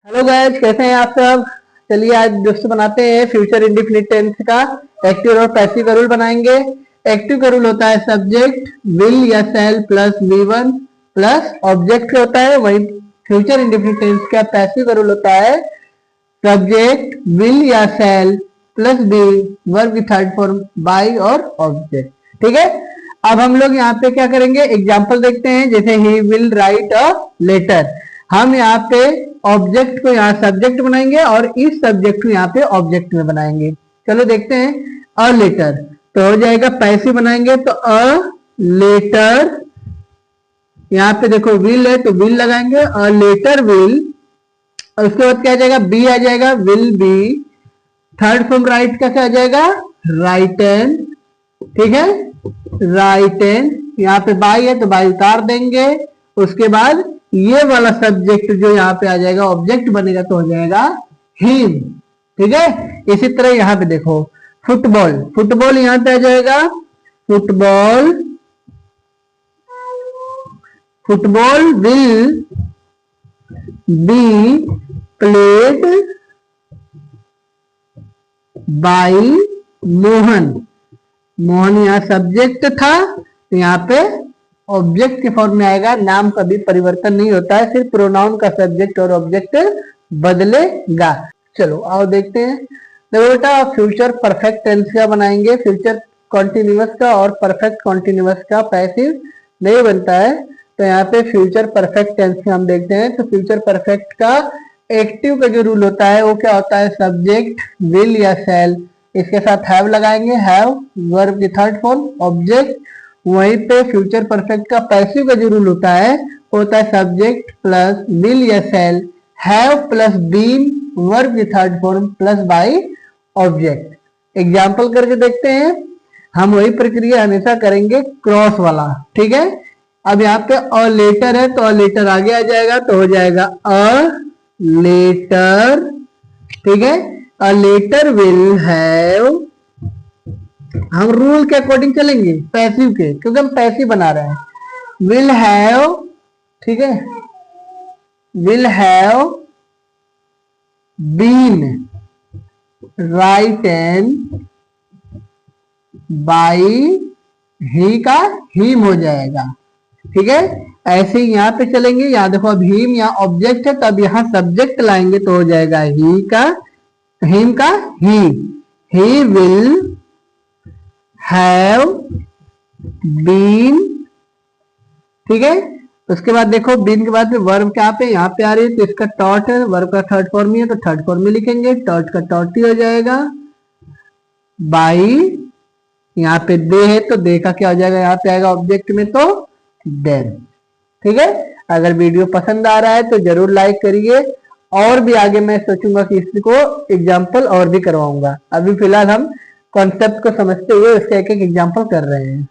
Hello guys, कैसे हैं आप सब। चलिए आज दोस्तों बनाते हैं फ्यूचर इंडेफिनिट टेंस का एक्टिव और पैसिव का रूल बनाएंगे। एक्टिव का रूल होता है सब्जेक्ट विल या शैल प्लस V1 प्लस ऑब्जेक्ट होता है। वही फ्यूचर इंडेफिनिट टेंस का पैसिव का रूल होता है सब्जेक्ट विल या शैल प्लस बी वर्ब की थर्ड फॉर्म बाई और ऑब्जेक्ट। ठीक है, अब हम लोग यहाँ पे क्या करेंगे, एग्जाम्पल देखते हैं। जैसे he will write a letter, हम यहाँ पे ऑब्जेक्ट को यहाँ सब्जेक्ट बनाएंगे और इस सब्जेक्ट को यहाँ पे ऑब्जेक्ट में बनाएंगे। चलो देखते हैं। अ लेटर तो हो जाएगा पैसिव बनाएंगे तो अ लेटर, यहाँ पे देखो विल है तो विल लगाएंगे अ लेटर विल, और उसके बाद क्या आ जाएगा, बी आ जाएगा will be, third form right कैसे आ जाएगा, राइटन। ठीक है, राइटन, यहाँ पे बाई है तो बाई उतार देंगे। उसके बाद ये वाला सब्जेक्ट जो यहाँ पे आ जाएगा ऑब्जेक्ट बनेगा तो हो जाएगा हिम। ठीक है, इसी तरह यहाँ पे देखो फुटबॉल, फुटबॉल यहाँ पे आ जाएगा football, football will be played by Mohan, Mohan यहाँ सब्जेक्ट था तो यहाँ पे ऑब्जेक्ट के फॉर्म में आएगा। नाम का भी परिवर्तन नहीं होता है, सिर्फ प्रोनाउन का सब्जेक्ट और ऑब्जेक्ट बदलेगा। चलो आओ देखते हैं। देखो बेटा, फ्यूचर परफेक्ट टेंस का बनाएंगे, फ्यूचर कॉन्टिन्यूअस का और परफेक्ट कॉन्टिन्यूअस का पैसिव नहीं बनता है। तो यहाँ पे फ्यूचर परफेक्ट टेंस का हम देखते हैं। तो फ्यूचर परफेक्ट का एक्टिव का जो रूल होता है वो क्या होता है, सब्जेक्ट विल या शैल, इसके साथ हैव लगाएंगे, हैव वर्ब की थर्ड फॉर्म ऑब्जेक्ट। वहीं पे फ्यूचर परफेक्ट का पैसिव का जो रूल होता है वो होता है सब्जेक्ट प्लस विल या शैल, हैव प्लस बीन वर्ब की third form plus by object. Example करके देखते हैं। हम वही प्रक्रिया हमेशा करेंगे क्रॉस वाला। ठीक है, अब यहाँ पे अ लेटर है तो अ लेटर आगे आ जाएगा तो हो जाएगा अ लेटर। ठीक है, अ लेटर विल हैव, हम रूल के अकॉर्डिंग चलेंगे पैसिव के, क्योंकि हम पैसिव बना रहे हैं। विल हैव, ठीक है, will have been written by he का हिम हो जाएगा। ठीक है, ऐसे ही यहाँ पे चलेंगे। यहाँ देखो अब हिम यहाँ ऑब्जेक्ट है तो अब यहाँ सब्जेक्ट लाएंगे तो हो जाएगा ही का हिम का ही विल हैव बीन। ठीक है, उसके बाद देखो बीन के बाद में वर्ब क्या पे यहाँ पे आ रही है तो इसका टॉट है, वर्ब का थर्ड फॉर्म ही है तो थर्ड फॉर्म में लिखेंगे, टॉट का टॉट ही हो जाएगा बाई। यहाँ पे दे है तो दे का क्या हो जाएगा, यहाँ पे आएगा ऑब्जेक्ट में तो देन। ठीक है, अगर वीडियो पसंद आ रहा है तो जरूर लाइक करिए, और भी आगे मैं सोचूंगा कि इसको एग्जाम्पल और भी करवाऊंगा। अभी फिलहाल हम कॉन्सेप्ट को समझते हुए उसका एक एक एग्जाम्पल कर रहे हैं।